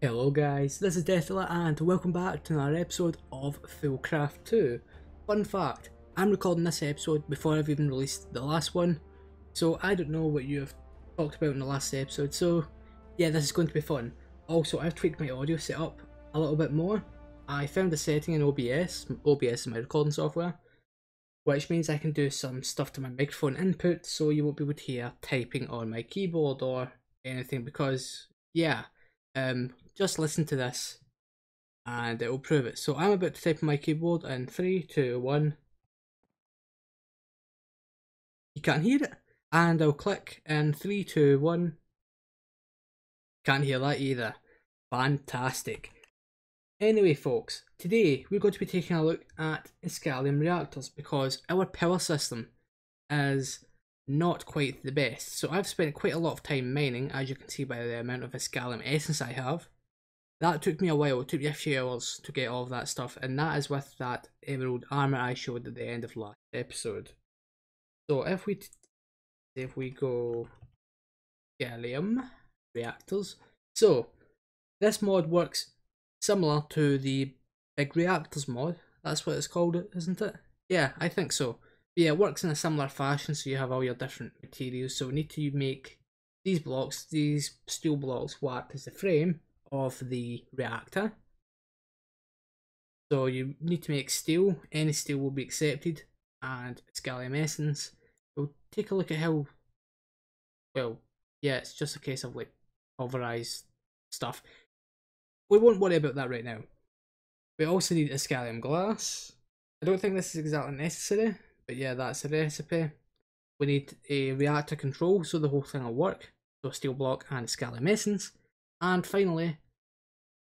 Hello guys, this is Deathula and welcome back to another episode of FoolCraft 2. Fun fact, I'm recording this episode before I've even released the last one, so I don't know what you have talked about in the last episode, so yeah, this is going to be fun. Also, I've tweaked my audio setup a little bit more. I found a setting in OBS, OBS is my recording software, which means I can do some stuff to my microphone input so you won't be able to hear typing on my keyboard or anything because, yeah, just listen to this and it will prove it. So I'm about to type on my keyboard in 3, 2, 1. You can't hear it. And I'll click in 3, 2, 1. Can't hear that either. Fantastic. Anyway folks, today we're going to be taking a look at Iskallium Reactors because our power system is not quite the best. So I've spent quite a lot of time mining, as you can see by the amount of Iskallium essence I have. That took me a while, it took me a few hours to get all of that stuff, and that is with that emerald armor I showed at the end of last episode. So if we go Iskallium Reactors, so this mod works similar to the Big Reactors mod. That's what it's called, isn't it? Yeah, I think so. But yeah, it works in a similar fashion, so you have all your different materials. So we need to make these blocks, these steel blocks, will act as the frame of the reactor. So you need to make steel. Any steel will be accepted, and Iskallium essence. We'll take a look at how. Well, yeah, it's just a case of like pulverized stuff. We won't worry about that right now. We also need Iskallium glass. I don't think this is exactly necessary, but yeah, that's a recipe. We need a reactor control so the whole thing will work. So steel block and Iskallium essence. And finally,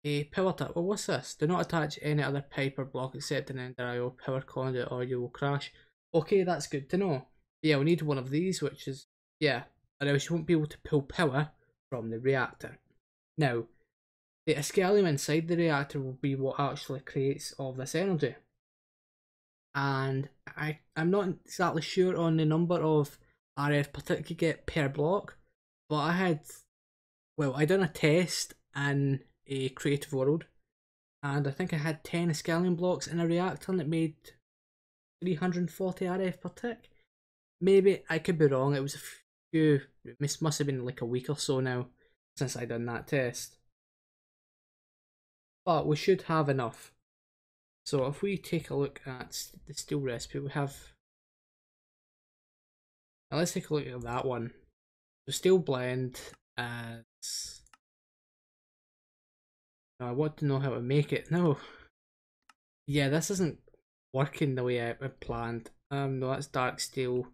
a power tap. Well, what's this? Do not attach any other pipe or block except an Ender IO power conduit or you will crash. Okay, that's good to know. Yeah, we need one of these, which is, yeah, or else you won't be able to pull power from the reactor. Now, the Iskallium inside the reactor will be what actually creates all this energy. And I'm not exactly sure on the number of RF per tick you get per block, but I done a test in a creative world, and I think I had 10 Iskallium blocks in a reactor and it made 340 RF per tick. Maybe, I could be wrong, it was a few, it must have been like a week or so now since I done that test. But we should have enough. So if we take a look at the steel recipe, we have. Now let's take a look at that one. So steel blend as. Now I want to know how to make it. No. Yeah, this isn't working the way I planned. No, that's dark steel,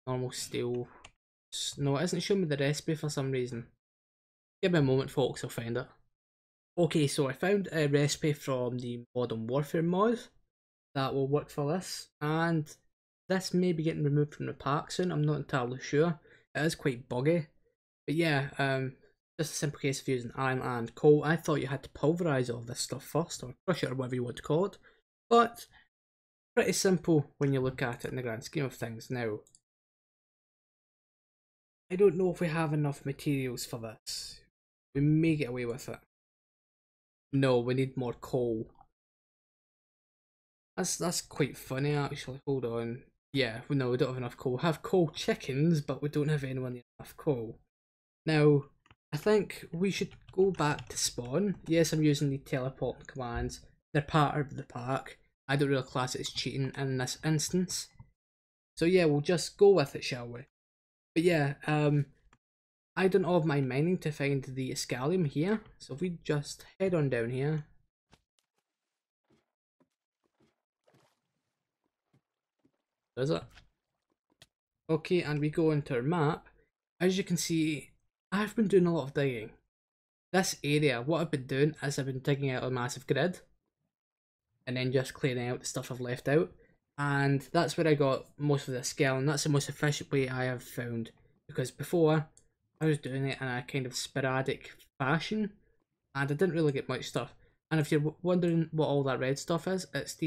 normal steel. No, it isn't showing me the recipe for some reason. Give me a moment, folks, I'll find it. Okay, so I found a recipe from the Modern Warfare mod that will work for this, and this may be getting removed from the pack soon, I'm not entirely sure. It is quite buggy, but yeah, just a simple case of using iron and coal. I thought you had to pulverise all this stuff first, or crush it, or whatever you want to call it, but pretty simple when you look at it in the grand scheme of things. Now, I don't know if we have enough materials for this. We may get away with it. No, we need more coal. That's quite funny actually. Hold on. Yeah, no, we don't have enough coal. We have coal chickens, but we don't have anyone enough coal. Now, I think we should go back to spawn. Yes, I'm using the teleport commands. They're part of the pack. I don't really class it as cheating in this instance. So yeah, we'll just go with it, shall we? But yeah, I done all of my mining to find the Iskallium here. So if we just head on down here. Is it? Okay, and we go into our map. As you can see, I've been doing a lot of digging. This area, what I've been doing is I've been digging out a massive grid and then just clearing out the stuff I've left out. And that's where I got most of the scale, and that's the most efficient way I have found. Because before, I was doing it in a kind of sporadic fashion, and I didn't really get much stuff. And if you're wondering what all that red stuff is, it's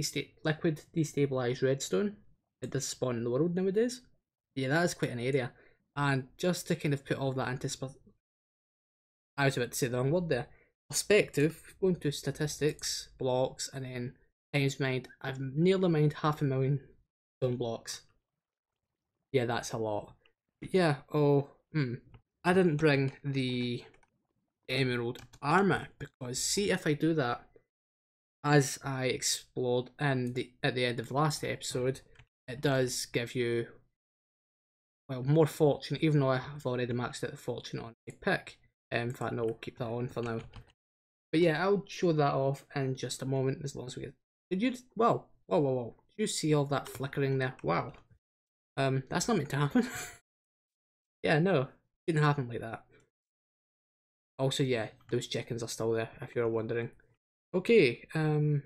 liquid destabilized redstone. It does spawn in the world nowadays. Yeah, that is quite an area. And just to kind of put all that into I was about to say the wrong word there. perspective, going to statistics, blocks, and then times mined, I've nearly mined 500,000 stone blocks. Yeah, that's a lot. But yeah, I didn't bring the emerald armor because see if I do that, as I explored at the end of the last episode, it does give you, well, more fortune, even though I have already maxed out the fortune on a pick. In fact, no, we'll keep that on for now. But yeah, I'll show that off in just a moment, as long as we get. Did you? Whoa, whoa, whoa, whoa! Did you see all that flickering there? Wow. That's not meant to happen. Yeah, no, didn't happen like that. Also, yeah, those chickens are still there, if you're wondering. Okay, there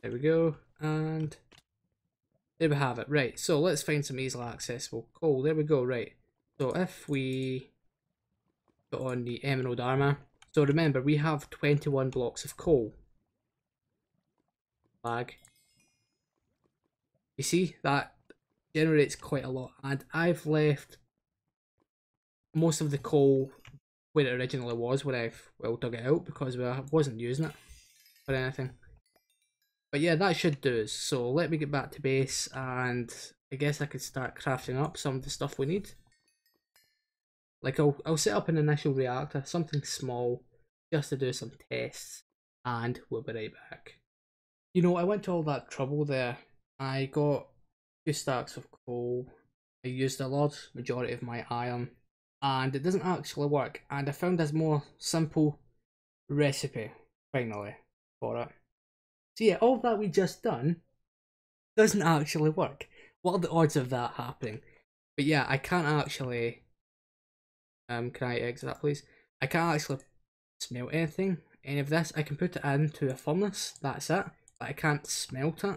we go, and there we have it. Right, so let's find some easily accessible coal. There we go, right. So if we put on the emerald armor, so remember, we have 21 blocks of coal. Lag. You see, that generates quite a lot, and I've left most of the coal where it originally was when I've, well, dug it out, because I wasn't using it for anything. But yeah, that should do us. So let me get back to base, and I guess I could start crafting up some of the stuff we need. Like I'll set up an initial reactor, something small, just to do some tests, and we'll be right back. You know, I went to all that trouble there. I got 2 stacks of coal. I used a large majority of my iron, and it doesn't actually work. And I found this more simple recipe finally for it. So yeah, all that we just done doesn't actually work. What are the odds of that happening? But yeah, I can't actually. Can I exit that, please? I can't actually smelt anything. Any of this, I can put it into a furnace. That's it. But I can't smelt it.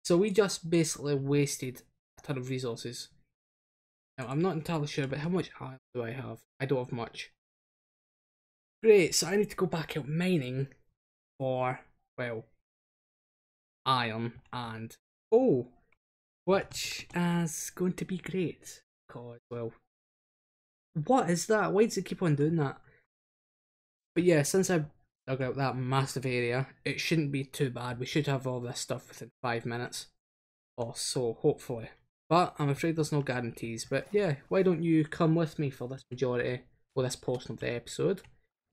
So we just basically wasted a ton of resources. Now I'm not entirely sure, but how much iron do I have? I don't have much. Great. So I need to go back out mining for, well, iron and coal, which is going to be great because, well, what is that? Why does it keep on doing that? But yeah, since I dug out that massive area, it shouldn't be too bad. We should have all this stuff within 5 minutes or so, hopefully. But I'm afraid there's no guarantees. But yeah, why don't you come with me for this majority, or this portion of the episode?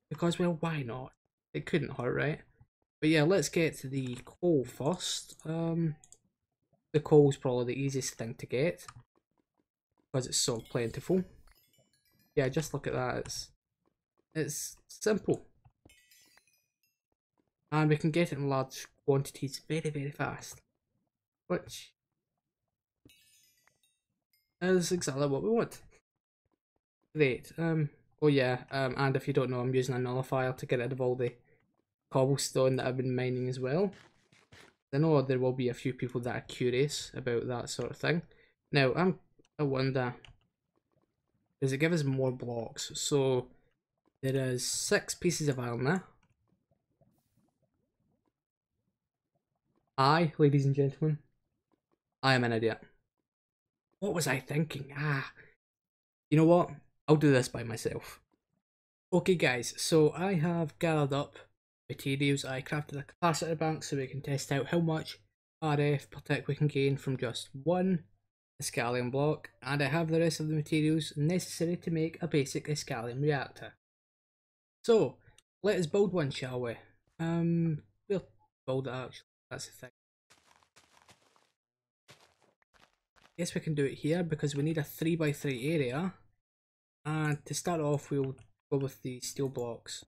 Because, well, why not? It couldn't hurt, right? But yeah, let's get to the coal first. The coal's probably the easiest thing to get because it's so plentiful. Yeah, just look at that. It's simple, and we can get it in large quantities very, very fast, which is exactly what we want. Great. Oh yeah. And if you don't know, I'm using a nullifier to get rid of all the cobblestone that I've been mining as well. I know there will be a few people that are curious about that sort of thing. Now, I wonder, does it give us more blocks? So there is 6 pieces of iron there. Ladies and gentlemen, I am an idiot. What was I thinking? You know what? I'll do this by myself. Okay guys, so I have gathered up materials. I crafted a capacitor bank so we can test out how much RF per tick we can gain from just one Iskallium block, and I have the rest of the materials necessary to make a basic Iskallium reactor. So, let us build one, shall we? We'll build it actually, that's the thing. Guess we can do it here because we need a 3x3 area, and to start off we'll go with the steel blocks.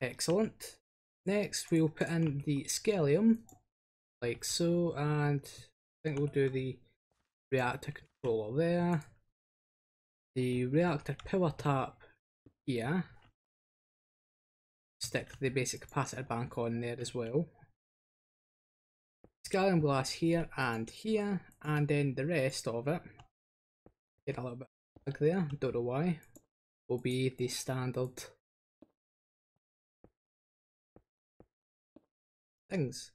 Excellent. Next we'll put in the Iskallium, like so, and I think we'll do the reactor controller there, the reactor power tap here, stick the basic capacitor bank on there as well, Iskallium glass here, and then the rest of it, get a little bit big there, don't know why, will be the standard things.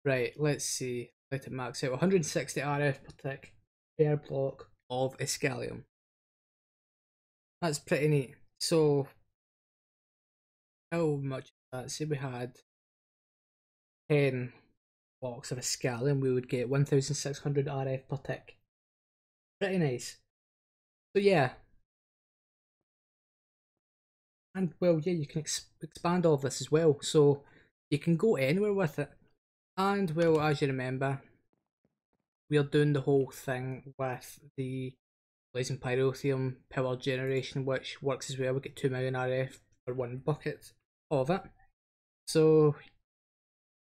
Right, let's see, let it max out 160 RF per tick per block of Iskallium. That's pretty neat. So how much is that? Say we had 10 blocks of Iskallium, we would get 1600 RF per tick. Pretty nice. So yeah, and well, yeah, you can expand all of this as well. So you can go anywhere with it. And well, as you remember, we're doing the whole thing with the blazing pyrotheum power generation, which works as well. We get 2 million RF for 1 bucket of it. So,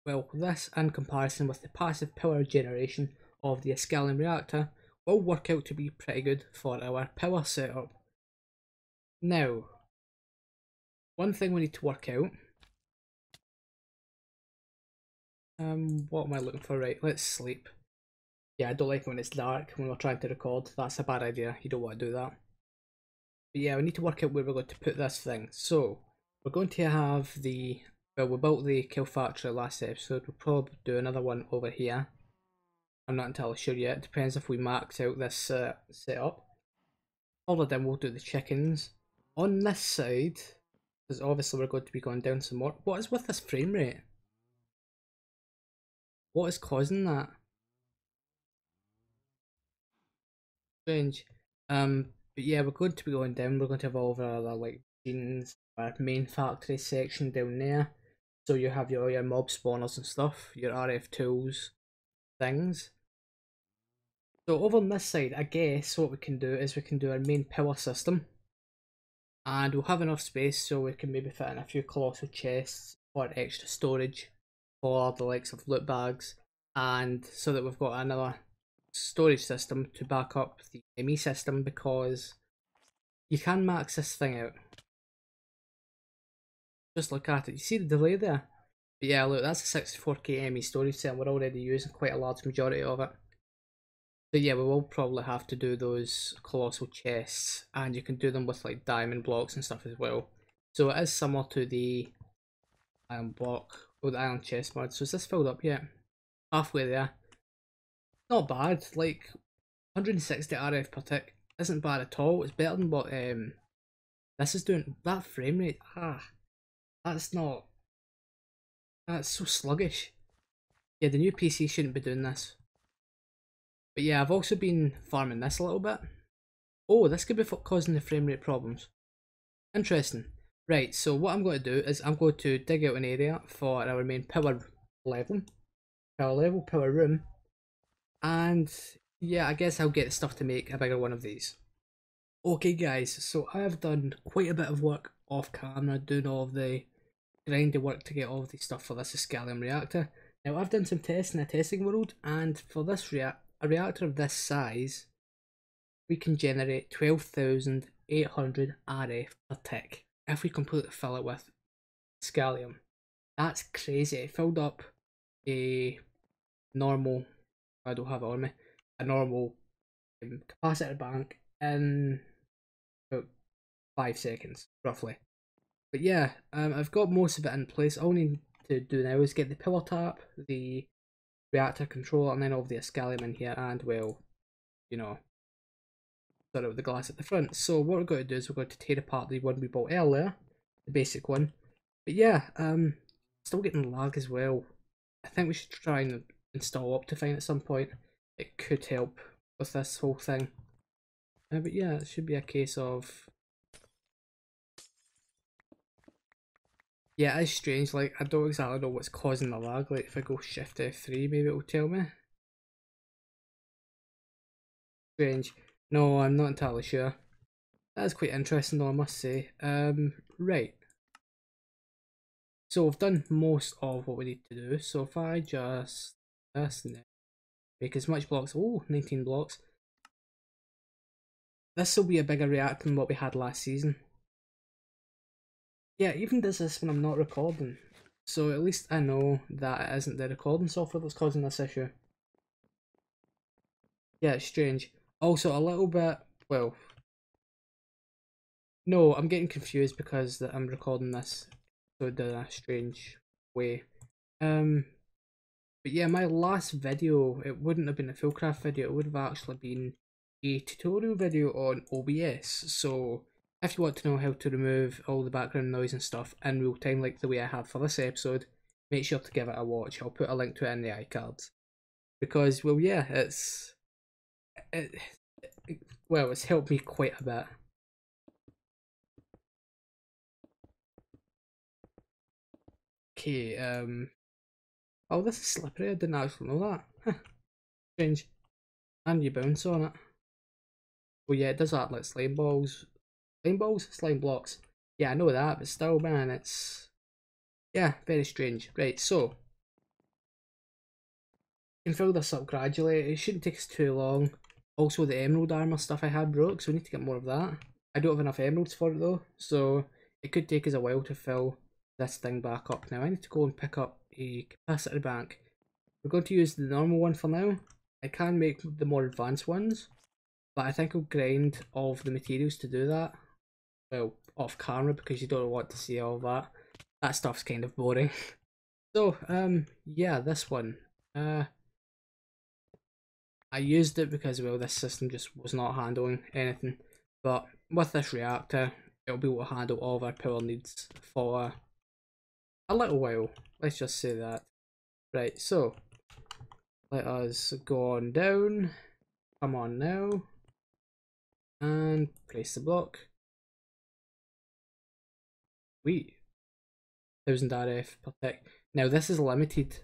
well, this in comparison with the passive power generation of the Iskallium Reactor will work out to be pretty good for our power setup. Now, one thing we need to work out. What am I looking for? Right, let's sleep. Yeah, I don't like it when it's dark when we're trying to record. That's a bad idea. You don't want to do that. But yeah, we need to work out where we're going to put this thing. So, we're going to have the... Well, we built the kill factory last episode. We'll probably do another one over here. I'm not entirely sure yet. It depends if we max out this setup. All of them we'll do the chickens. On this side, because obviously we're going to be going down some more. What is with this frame rate? What is causing that? Strange. But yeah, we're going to be going down. We're going to have all of our other like machines, our main factory section down there. So you have your mob spawners and stuff, your RF tools, things. So over on this side, I guess what we can do is we can do our main power system. And we'll have enough space so we can maybe fit in a few colossal chests or extra storage for the likes of loot bags. And so that we've got another storage system to back up the ME system, because you can max this thing out. Just look at it. You see the delay there? But yeah, look, that's a 64k ME storage cell. We're already using quite a large majority of it. So yeah, we will probably have to do those colossal chests, and you can do them with like diamond blocks and stuff as well. So it is similar to the iron block or the iron chest mod. So is this filled up yet? Halfway there. Not bad. Like 160 RF per tick isn't bad at all. It's better than what this is doing. That frame rate, that's not. That's so sluggish. Yeah, the new PC shouldn't be doing this. But yeah, I've also been farming this a little bit. Oh, this could be causing the frame rate problems. Interesting. Right, so what I'm going to do is I'm going to dig out an area for our main power room. And yeah, I guess I'll get the stuff to make a bigger one of these. Okay guys, so I have done quite a bit of work off camera doing all of the grindy work to get all of the stuff for this Iskallium reactor. Now I've done some tests in a testing world, and for this a reactor of this size, we can generate 12,800 RF per tick if we completely fill it with Iskallium. That's crazy. It filled up a normal, I don't have it on me, a normal capacitor bank in about 5 seconds, roughly. But yeah, I've got most of it in place. All I need to do now is get the power tap, the reactor controller, and then all of the Iskallium in here, and well, you know, sort of the glass at the front. So what we're going to do is we're going to tear apart the one we bought earlier, the basic one. But yeah, still getting lag as well. I think we should try and install Optifine at some point. It could help with this whole thing. But yeah, it should be a case of... Yeah, it's strange, like, I don't exactly know what's causing the lag. Like, if I go Shift F3, maybe it'll tell me. Strange. No, I'm not entirely sure. That's quite interesting though, I must say. Right. So we've done most of what we need to do. So if I just make as much blocks, 19 blocks. This will be a bigger reactor than what we had last season. Yeah, it even does this when I'm not recording. So at least I know that it isn't the recording software that's causing this issue. Yeah, it's strange. Also a little bit, well, no, I'm getting confused because I'm recording this so in a strange way. But yeah, my last video, it wouldn't have been a FoolCraft video, it would have actually been a tutorial video on OBS. So if you want to know how to remove all the background noise and stuff in real time like the way I have for this episode, make sure to give it a watch. I'll put a link to it in the iCards. Because, well, yeah, it's helped me quite a bit. Okay, oh, this is slippery. I didn't actually know that. Strange. And you bounce on it. Well, yeah, it does act like slime balls. Slime balls? Slime blocks. Yeah, I know that, but still, man, it's... yeah, very strange. Right, so... you can fill this up gradually. It shouldn't take us too long. Also, the emerald armor stuff I had broke, so we need to get more of that. I don't have enough emeralds for it, though, so it could take us a while to fill this thing back up. Now, I need to go and pick up a capacitor bank. We're going to use the normal one for now. I can make the more advanced ones, but I think I'll grind all of the materials to do that. Well, off camera, because you don't want to see all that. That stuff's kind of boring. So, yeah, this one. I used it because, well, this system just was not handling anything. But with this reactor, it'll be able to handle all of our power needs for a little while. Let's just say that. Right, so let us go on down. Come on now. And place the block. Wait. 1000 RF per tick. Now this is limited.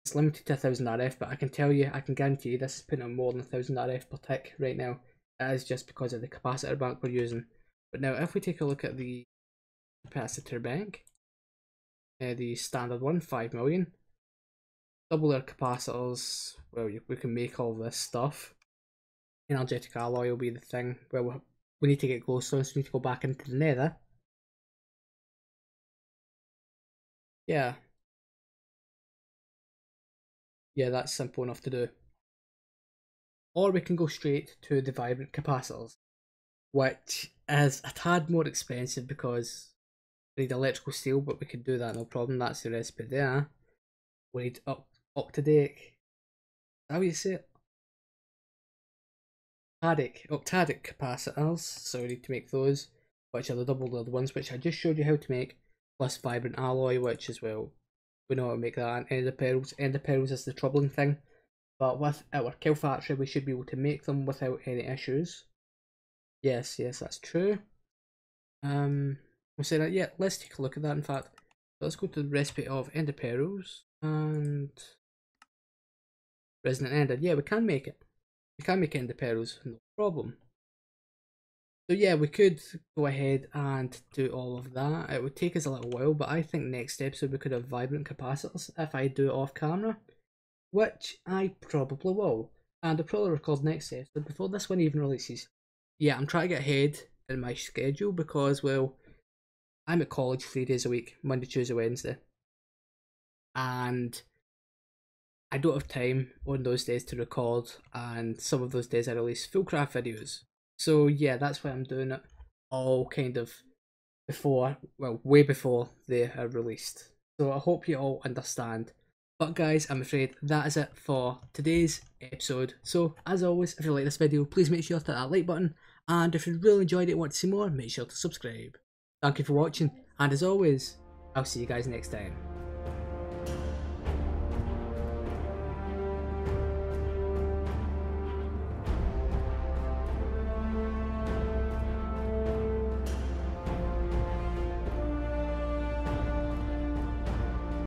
It's limited to 1000 RF, but I can tell you, I can guarantee you this is putting on more than 1000 RF per tick right now. That is just because of the capacitor bank we're using. But now if we take a look at the capacitor bank, the standard one, 5 million. Double our capacitors, well, we can make all this stuff. Energetic alloy will be the thing. Well, we need to get glowstone, so we need to go back into the nether. Yeah. Yeah, that's simple enough to do. Or we can go straight to the vibrant capacitors, which is a tad more expensive because we need electrical steel, but we can do that no problem. That's the recipe there. We need octadic. Is that how you say it? Octadic capacitors, so we need to make those, which are the double-layered ones, which I just showed you how to make, plus vibrant alloy, which as well, we know how to make that, and ender pearls. Ender pearls is the troubling thing, but with our kill factory we should be able to make them without any issues. Yes, that's true. We'll say that, yeah, let's take a look at that in fact. Let's go to the recipe of ender pearls, and resonant ender. Yeah, we can make it. We can make ender pearls, no problem. So yeah, we could go ahead and do all of that. It would take us a little while, but I think next episode we could have vibrant capacitors if I do it off camera, which I probably will. And I'll probably record next episode before this one even releases. Yeah, I'm trying to get ahead in my schedule because, well, I'm at college 3 days a week, Monday, Tuesday, Wednesday. And I don't have time on those days to record, and some of those days I release FoolCraft videos. So yeah, that's why I'm doing it all kind of before, well, way before they are released. So I hope you all understand. But guys, I'm afraid that is it for today's episode. So as always, if you like this video, please make sure to hit that like button. And if you really enjoyed it and want to see more, make sure to subscribe. Thank you for watching, and as always, I'll see you guys next time.